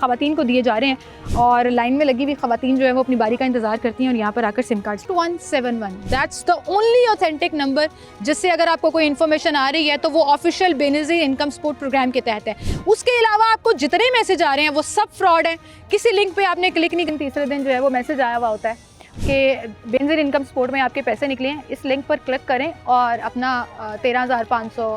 ख़वातीन को दिए जा रहे हैं और लाइन में लगी हुई ख़वातीन जो है वो अपनी बारी का इंतज़ार करती हैं और यहाँ पर आकर SIM card 171 that's the only authentic number जिससे अगर आपको कोई इन्फॉर्मेशन आ रही है तो वो official Benazir income support programme के तहत है। उसके अलावा आपको जितने मैसेज आ रहे हैं वो सब फ्रॉड है। किसी लिंक पे आपने क्लिक नहीं, तीसरे दिन जो है वो मैसेज आया हुआ होता है कि बेनज़ीर इनकम सपोर्ट में आपके पैसे निकले हैं, इस लिंक पर क्लिक करें और अपना 13,500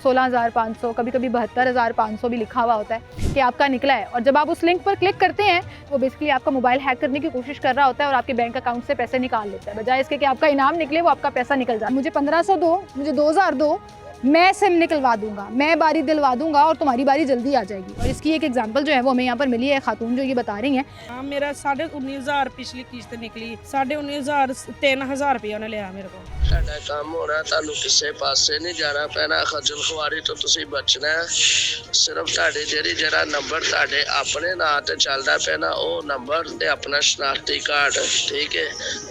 16,500 कभी कभी 72,500 भी लिखा हुआ होता है कि आपका निकला है। और जब आप उस लिंक पर क्लिक करते हैं वो बेसिकली आपका मोबाइल हैक करने की कोशिश कर रहा होता है और आपके बैंक अकाउंट से पैसे निकाल लेता है। बजाय इसके कि आपका इनाम निकले वो आपका पैसा निकल जाए। मुझे 1500 दो, मुझे 2000 दो, मैं सिम निकलवा दूंगा, मैं बारी दिलवा दूंगा और तुम्हारी बारी जल्दी आ जाएगी। और इसकी एक एग्जांपल जो है वो हमें यहाँ पर मिली है, खातून जो ये बता रही हैं। हाँ, मेरा 19,500 पिछली किस्त निकली, 19,500 3,000 रुपया उन्हें लिया मेरे को। ਸਾਡਾ ਕੰਮ ਹੋ ਰਿਹਾ, ਤੁਹਾਨੂੰ ਕਿਸੇ ਪਾਸੇ ਨਹੀਂ ਜਾਣਾ ਪੈਣਾ, ਖੱਜਲ ਖੁਆਰੀ ਤੋਂ ਤੁਸੀਂ ਬਚਣਾ ਹੈ। ਸਿਰਫ ਤੁਹਾਡੇ ਜਿਹੜਾ ਨੰਬਰ ਤੁਹਾਡੇ ਆਪਣੇ ਨਾਂ ਤੇ ਚੱਲਦਾ ਪਿਆ ਨਾ, ਉਹ ਨੰਬਰ ਤੇ ਆਪਣਾ ਸ਼ਨਾਖਤੀ ਕਾਰਡ, ਠੀਕ ਹੈ।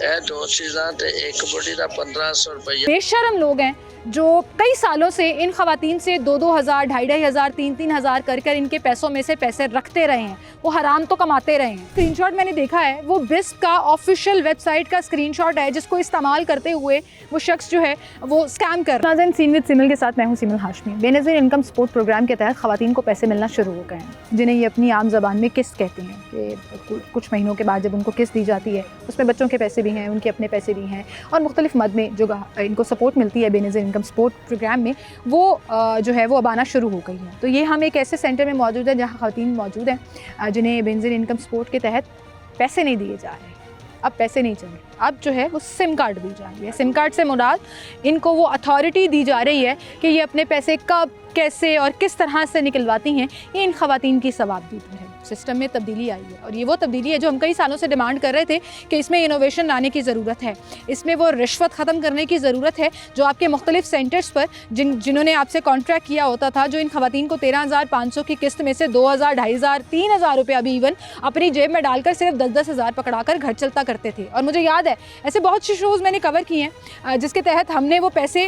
ਇਹ ਦੋ ਚੀਜ਼ਾਂ ਤੇ ਇੱਕ ਬੁੱਢੀ ਦਾ 1,500 रुपया। बेशरम लोग हैं जो कई सालों से इन खवातीन से 2-2 हज़ार, 2,500, 3-3 हज़ार कर इनके पैसों में से पैसे रखते रहे हैं। वो हराम तो कमाते रहे हैं। स्क्रीनशॉट मैंने देखा है, वो बिस्प का ऑफिशियल वेबसाइट का स्क्रीनशॉट है जिसको इस्तेमाल करते हुए वो शख्स जो है वो स्कैम कर रहा है। सीन विद सिमल के साथ मैं हूँ Simal Hashmi. Benazir income support programme के तहत खवातीन को पैसे मिलना शुरू हो गए हैं, जिन्हें ये अपनी आम ज़बान में किस्त कहते हैं कि कुछ महीनों के बाद जब उनको किस्त दी जाती है उसमें बच्चों के पैसे भी हैं, उनके अपने पैसे भी हैं और मुख्तलिफ मद में जो इनको सपोर्ट मिलती है बेनज़ीर इनकम सपोर्ट प्रोग्राम में वो जो है वो अब आना शुरू हो गई है। तो ये हम एक ऐसे सेंटर में मौजूद है जहाँ ख़वातीन मौजूद हैं जिन्हें बेनज़ीर इनकम सपोर्ट के तहत पैसे नहीं दिए जा रहे। अब पैसे नहीं चाहिए, अब जो है वो सिम कार्ड दी जा रही है। सिम कार्ड से मुराद इनको वो अथॉरिटी दी जा रही है कि ये अपने पैसे कब, कैसे और किस तरह से निकलवाती हैं। ये इन ख़वातीन की सवाबदीद पर है। सिस्टम में तब्दीली आई है और ये वो तब्दीली है जो हम कई सालों से डिमांड कर रहे थे कि इसमें इनोवेशन लाने की ज़रूरत है, इसमें वो रिश्वत ख़त्म करने की ज़रूरत है जो आपके मुख्तलिफ सेंटर्स पर जिन्होंने आपसे कॉन्ट्रैक्ट किया होता था, जो इन ख़वातीन को 13,500 की किस्त में से 2,000, 2,500, 3,000 रुपया भी इवन अपनी जेब में डालकर सिर्फ 10-10 हज़ार पकड़ा कर घर चलता करते थे। और मुझे याद है ऐसे बहुत से शोज़ मैंने कवर किए हैं जिसके तहत हमने वो पैसे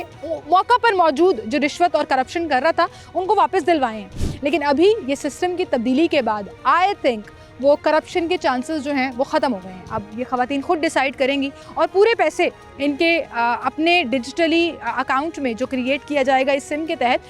मौका पर मौजूद जो रिश्वत और करप्शन कर रहा था उनको वापस दिलवाए हैं। लेकिन अभी ये सिस्टम की तब्दीली के बाद आई थिंक वो करप्शन के चांसेस जो हैं वो ख़त्म हो गए हैं। अब ये ख़वातीन खुद डिसाइड करेंगी और पूरे पैसे इनके अपने डिजिटली अकाउंट में जो क्रिएट किया जाएगा इस सिम के तहत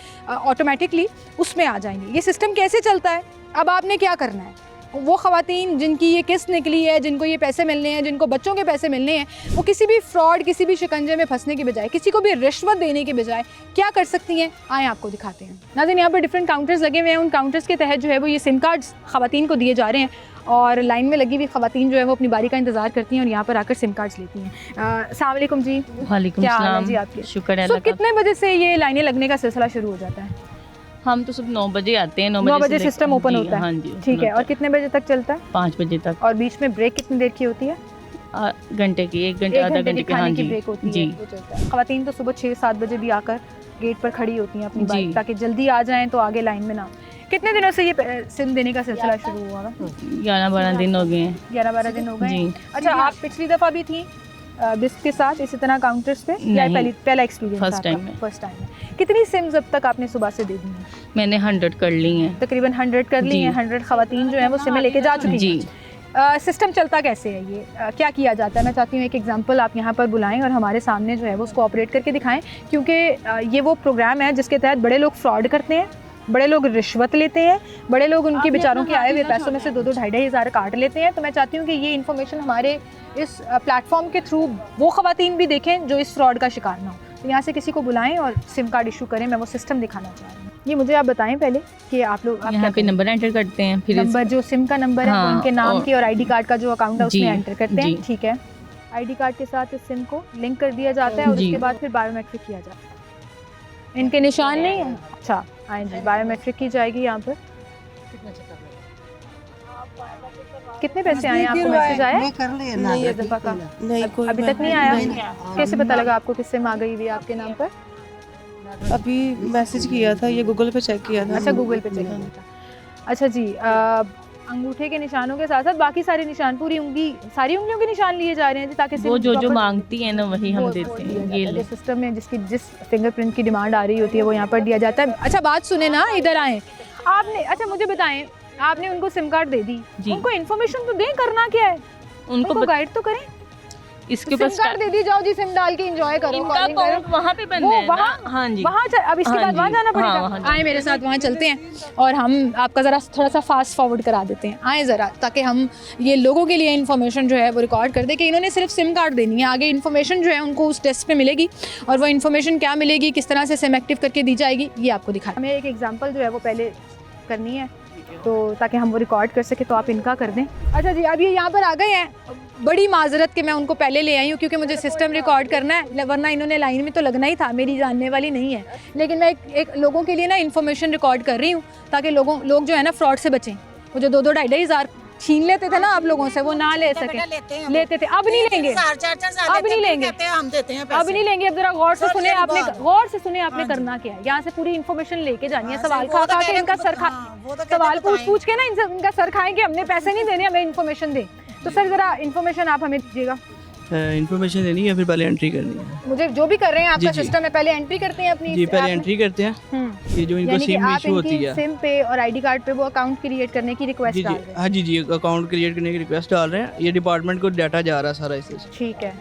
ऑटोमेटिकली उसमें आ जाएंगे। ये सिस्टम कैसे चलता है, अब आपने क्या करना है, वो ख़वातीन जिनकी ये किस्त निकली है, जिनको ये पैसे मिलने हैं, जिनको बच्चों के पैसे मिलने हैं, वो किसी भी फ्रॉड, किसी भी शिकंजे में फंसने के बजाय, किसी को भी रिश्वत देने के बजाय क्या कर सकती हैं, आए आपको दिखाते हैं। नाज़रीन, यहाँ पर डिफरेंट काउंटर्स लगे हुए हैं। उन काउंटर्स के तहत जो है वो ये सिम कार्ड्स ख़वातीन को दिए जा रहे हैं और लाइन में लगी हुई ख़वातीन जो है वो अपनी बारी का इंतज़ार करती हैं और यहाँ पर आकर सिम कार्ड्स लेती हैं। अस्सलाम वालेकुम जी। वालेकुम सलाम जी। आपके शुक्र है। कितने बजे से ये लाइनें लगने का सिलसिला शुरू हो जाता है? हम तो सब 9 बजे आते हैं। 9 बजे सिस्टम ओपन होता है। हाँ जी, ठीक है। और कितने बजे तक चलता है? 5 बजे तक। और बीच में ब्रेक कितनी देर की होती है? घंटे की, 1 घंटे आधा घंटे की। हाँ जी, ब्रेक होती जी। है, वो चलता है। ख़वातीन तो सुबह 6-7 बजे भी आकर गेट पर खड़ी होती हैं अपनी बाइक ताकि जल्दी आ जाएं तो आगे लाइन में ना। कितने दिनों से ये सिम देने का सिलसिला शुरू हुआ? 11-12 दिन हो गए हैं। 11-12 दिन हो गए। जी। अच्छा, आप पिछली दफ़ा भी थी बिस्क के साथ इसी तरह काउंटर्स पे या पहला एक्सपीरियंस? फर्स्ट टाइम है। कितनी सिम्स अब तक आपने सुबह से दे दी हैं? मैंने 100 कर ली हैं। तकरीबन 100 कर ली हैं। 100 ख़वातीन जो हैं वो सिमें लेके जा चुकी हैं। सिस्टम चलता कैसे है ये, क्या किया जाता है? मैं चाहती हूँ एक एग्जांपल आप यहाँ पर बुलाएं और हमारे सामने जो है वो उसको ऑपरेट करके दिखाएं, क्योंकि ये वो प्रोग्राम है जिसके तहत बड़े लोग फ्रॉड करते हैं, बड़े लोग रिश्वत लेते हैं, बड़े लोग उनके बेचारों के आए हुए पैसों में से 2-2, 2,500 हज़ार काट लेते हैं। तो मैं चाहती हूँ कि ये इन्फॉर्मेशन हमारे इस प्लेटफॉर्म के थ्रू वो ख़वातीन भी देखें जो इस फ्रॉड का शिकार ना हो। तो यहाँ से किसी को बुलाएं और सिम कार्ड इशू करें। मैं वो सिस्टम दिखाना चाह रही हूँ। ये मुझे आप बताएं पहले कि आप लोग यहाँ पे नंबर एंटर करते हैं, फिर नंबर जो सिम का नंबर है हाँ, उनके नाम की और आईडी कार्ड का जो अकाउंट है उसमें एंटर करते हैं। जी। ठीक है। आईडी कार्ड के साथ इस सिम को लिंक कर दिया जाता है और उसके बाद फिर बायोमेट्रिक किया जाता है। इनके निशान नहीं है? अच्छा, आए जी, बायोमेट्रिक की जाएगी यहाँ पर। कितने पैसे आए आपको? मैसेज आया नहीं दफा का? अभी तक नहीं आया। कैसे पता लगा आपको कि सिम आ गई हुई आपके नाम पर? अभी मैसेज किया था, ये गूगल पे चेक किया था। अच्छा, गूगल पे चेक किया था। अच्छा जी, अंगूठे के निशानों के साथ साथ बाकी सारे निशान, पूरी उंगली, सारी उंगलियों के निशान लिए जा रहे हैं ताकि वो जो मांगती है ना वही हम देते हैं। ये सिस्टम में जिस फिंगरप्रिंट की डिमांड आ रही होती है वो यहाँ पर दिया जाता है। अच्छा, बात सुने ना, इधर आए आपने। अच्छा, मुझे बताएं आपने उनको सिम कार्ड दे दी, जी। उनको इन्फॉर्मेशन तो दें करना क्या है, उनको गाइड तो करें। इसके सिम ऊपर कार्ड दे दी, जाओ जी सिम डाल के एंजॉय करो, इनका कॉलिंग करो। अकाउंट वहाँ पे बंद वो है ना? वहाँ हाँ जी, वहाँ अब इसके हाँ बाद वहाँ जी, जाना हाँ, पड़ेगा। वहाँ आए मेरे साथ वहाँ चलते हैं और हम आपका ज़रा थोड़ा सा फास्ट फॉरवर्ड करा देते हैं। आए ज़रा, ताकि हम ये लोगों के लिए इन्फॉर्मेशन जो है वो रिकॉर्ड कर दें कि इन्होंने सिर्फ सिम कार्ड देनी है, आगे इन्फॉर्मेशन जो है उनको उस टेस्ट पे मिलेगी और वो इन्फॉर्मेशन क्या मिलेगी, किस तरह से सिम एक्टिव करके दी जाएगी, ये आपको दिखाएं। हमें एक एग्जांपल जो है वो पहले करनी है, तो ताकि हम वो रिकॉर्ड कर सके, तो आप इनका कर दें। अच्छा जी, अब ये यहाँ पर आ गए हैं, बड़ी माजरत कि मैं उनको पहले ले आई हूँ क्योंकि मुझे सिस्टम रिकॉर्ड करना है, वरना इन्होंने लाइन में तो लगना ही था, मेरी जानने वाली नहीं है। लेकिन मैं एक लोगों के लिए ना इन्फॉर्मेशन रिकॉर्ड कर रही हूँ ताकि लोग जो है ना फ्रॉड से बचें। वो जो 2-2 ढाई हज़ार छीन लेते थे ना आप लोगों से, वो ना ले सके, लेते थे, अब नहीं लेंगे, अब नहीं लेंगे, हम देते हैं अब नहीं लेंगे। अब जरा गौर से सुने आपने, गौर से सुने आपने करना क्या है। यहाँ से पूरी इन्फॉर्मेशन लेके जानी है, सवाल खा खा के इनका सर खा, सवाल पूछ के ना इनका सर खाएंगे, हमने पैसे नहीं देने, हमें इन्फॉर्मेशन दे। तो सर जरा इन्फॉर्मेशन आप हमें दीजिएगा। इन्फॉर्मेशन देनी है, फिर पहले एंट्री करनी है। मुझे जो भी कर रहे हैं आपका जी, जी। सिस्टम है, पहले एंट्री करते हैं अपनी जी, इस पहले ऐप में। एंट्री करते हैं। ये जो इनको यानी कि सिम आप इशू होती इनकी है। सिम पे और आईडी कार्ड पे वो अकाउंट क्रिएट करने की रिक्वेस्ट जी डाल जी, रहे हैं। हाँ जी जी, अकाउंट क्रिएट करने की रिक्वेस्ट डाल रहे हैं। ये डिपार्टमेंट को डाटा जा रहा है सारा इससे। ठीक है,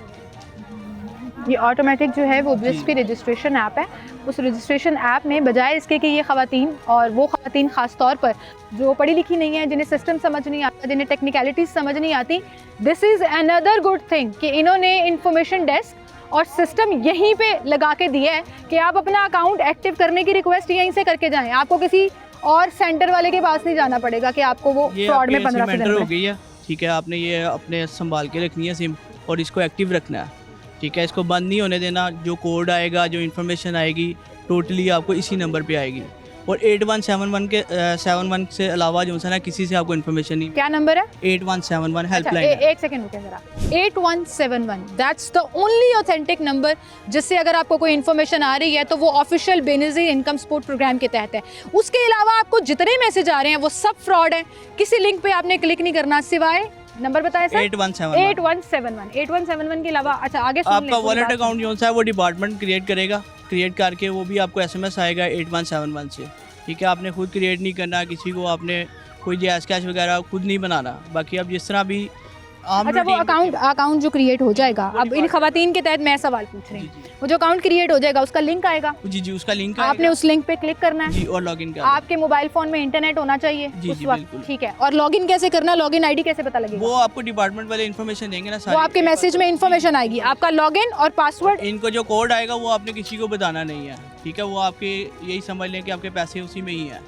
ये ऑटोमेटिक जो है वो ब्लिस की रजिस्ट्रेशन ऐप है। उस रजिस्ट्रेशन ऐप में बजाय इसके कि ये ख़वातीन, और वो ख़वातीन ख़ास तौर पर जो पढ़ी लिखी नहीं है, जिन्हें सिस्टम समझ नहीं आता, जिन्हें टेक्निकलिटीज़ समझ नहीं आती, this is another good thing कि इन्होंने इंफॉर्मेशन डेस्क और सिस्टम यहीं पे लगा के दिया है कि आप अपना अकाउंट एक्टिव करने की रिक्वेस्ट यहीं से करके जाएँ। आपको किसी और सेंटर वाले के पास नहीं जाना पड़ेगा कि आपको वो ये फ्रॉड में आपकी 15 एंटर हो गई है। ठीक है, आपने ये अपने संभाल के रखनी है सिम और इसको एक्टिव रखना है। ठीक है, इसको बंद नहीं होने देना। जो कोड आएगा, जो इन्फॉर्मेशन आएगी, टोटली आपको इसी नंबर पे आएगी। और 8171 के 71 से अलावा जो है ना, किसी से आपको इन्फॉर्मेशन नहीं। क्या नंबर है? 8171 अच्छा, हेल्पलाइन। एक सेकंड रुके जरा। 8171 that's the only authentic number जिससे अगर आपको कोई इन्फॉर्मेशन आ रही है तो वो official Benazir income support programme के तहत है। उसके अलावा आपको जितने मैसेज आ रहे हैं वो सब फ्रॉड है। किसी लिंक पे आपने क्लिक नहीं करना, सिवाय नंबर बताया सर 8171 के अलावा। अच्छा, आगे सुन आपका लें, वॉलेट पूरी बात अकाउंट जो सा है वो डिपार्टमेंट क्रिएट करेगा। क्रिएट करके वो भी आपको एसएमएस आएगा 8171 से। ठीक है, आपने खुद क्रिएट नहीं करना, किसी को आपने कोई जैज़ कैश वगैरह खुद नहीं बनाना। बाकी आप जिस तरह भी आम अच्छा, वो routine अकाउंट जो क्रिएट हो जाएगा, अब इन खवातीन के तहत मैं सवाल पूछ रही हूँ, वो जो अकाउंट क्रिएट हो जाएगा उसका लिंक आएगा, जी जी, उसका लिंक आपने उस लिंक पे क्लिक करना है जी और लॉगिन करना। आपके मोबाइल फोन में इंटरनेट होना चाहिए जी, उस जी, वक्त, बिल्कुल। ठीक है। और लॉगिन कैसे करना, लॉगिन आईडी कैसे पता लगेगा? वो आपको डिपार्टमेंट वाले इन्फॉर्मेशन देंगे ना वो सारी। आपके मैसेज में इन्फॉर्मेशन आएगी, आपका लॉगिन और पासवर्ड। इनको जो कोड आएगा वो आपने किसी को बताना नहीं है। ठीक है, वो आपके यही समझ लें कि आपके पैसे उसी में ही है।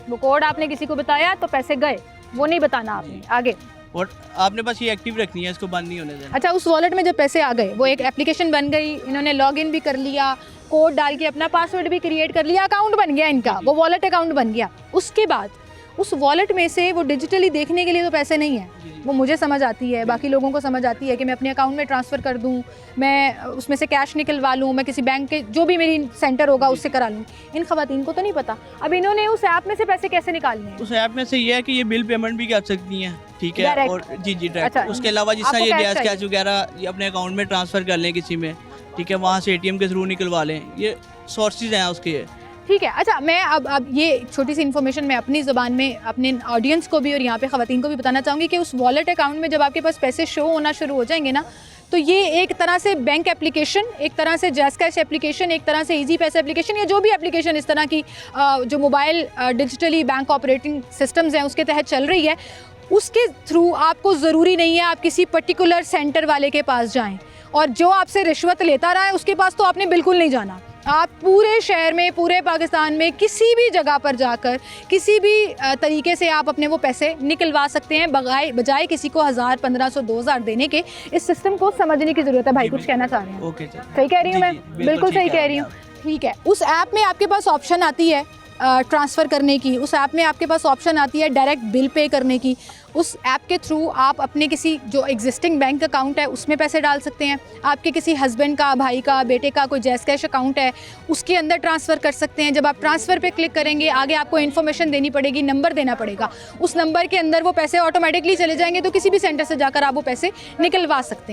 वो कोड आपने किसी को बताया तो पैसे गए, वो नहीं बताना आपने आगे। और आपने बस ये एक्टिव रखनी है, इसको बंद नहीं होने देना। अच्छा, उस वॉलेट में जब पैसे आ गए, वो एक एप्लीकेशन बन गई, इन्होंने लॉगिन भी कर लिया, कोड डाल के अपना पासवर्ड भी क्रिएट कर लिया, अकाउंट बन गया इनका, वो वॉलेट अकाउंट बन गया। उसके बाद उस वॉलेट में से वो डिजिटली देखने के लिए तो पैसे नहीं है, वो मुझे समझ आती है, बाकी लोगों को समझ आती है कि मैं अपने अकाउंट में ट्रांसफ़र कर दूं, मैं उसमें से कैश निकलवा लूं, मैं किसी बैंक के जो भी मेरी सेंटर होगा उससे करा लूं। इन खवातीन को तो नहीं पता। अब इन्होंने उस ऐप में से पैसे कैसे निकालने हैं? उस ऐप में से ये है कि ये बिल पेमेंट भी कर सकती हैं। ठीक है, Direct? और जी जी डायरेक्ट। अच्छा, उसके अलावा जिस तरह आपको ये cash जैज़ चाहिए? कैश वगैरह ये अपने अकाउंट में ट्रांसफ़र कर लें किसी में। ठीक है, वहाँ से एटीएम के थ्रू निकलवा लें। ये सोर्सेज हैं उसके ये। ठीक है। अच्छा, मैं अब ये छोटी सी इन्फॉर्मेशन मैं अपनी ज़बान में अपने ऑडियंस को भी और यहाँ पे ख़वातीन को भी बताना चाहूँगी कि उस वॉलेट अकाउंट में जब आपके पास पैसे शो होना शुरू हो जाएंगे ना, तो ये एक तरह से बैंक एप्लीकेशन, एक तरह से जैज़ कैश एप्लीकेशन, एक तरह से इजी पैसे एप्लीकेशन, या जो भी एप्लीकेशन इस तरह की जो mobile digitally bank operating systems हैं उसके तहत चल रही है, उसके थ्रू आपको ज़रूरी नहीं है आप किसी पर्टिकुलर सेंटर वाले के पास जाएँ, और जो आपसे रिश्वत लेता रहा है उसके पास तो आपने बिल्कुल नहीं जाना। आप पूरे शहर में, पूरे पाकिस्तान में किसी भी जगह पर जाकर किसी भी तरीके से आप अपने वो पैसे निकलवा सकते हैं, बजाय किसी को 1000, 1500, 2000 देने के। इस सिस्टम को समझने की ज़रूरत है। भाई कुछ कहना चाह रहे हैं? ओके सर, सही कह रही हूँ जी, मैं? जी, बिल्कुल सही ठीक कह है रही हूँ। ठीक है, उस ऐप में आपके पास ऑप्शन आती है ट्रांसफ़र करने की, उस ऐप में आपके पास ऑप्शन आती है डायरेक्ट बिल पे करने की। उस ऐप के थ्रू आप अपने किसी जो एग्जिस्टिंग बैंक अकाउंट है उसमें पैसे डाल सकते हैं, आपके किसी हस्बैंड का, भाई का, बेटे का कोई जैज़ कैश अकाउंट है उसके अंदर ट्रांसफ़र कर सकते हैं। जब आप ट्रांसफ़र पे क्लिक करेंगे, आगे आपको इन्फॉर्मेशन देनी पड़ेगी, नंबर देना पड़ेगा, उस नंबर के अंदर वो पैसे ऑटोमेटिकली चले जाएंगे, तो किसी भी सेंटर से जाकर आप वो पैसे निकलवा सकते हैं।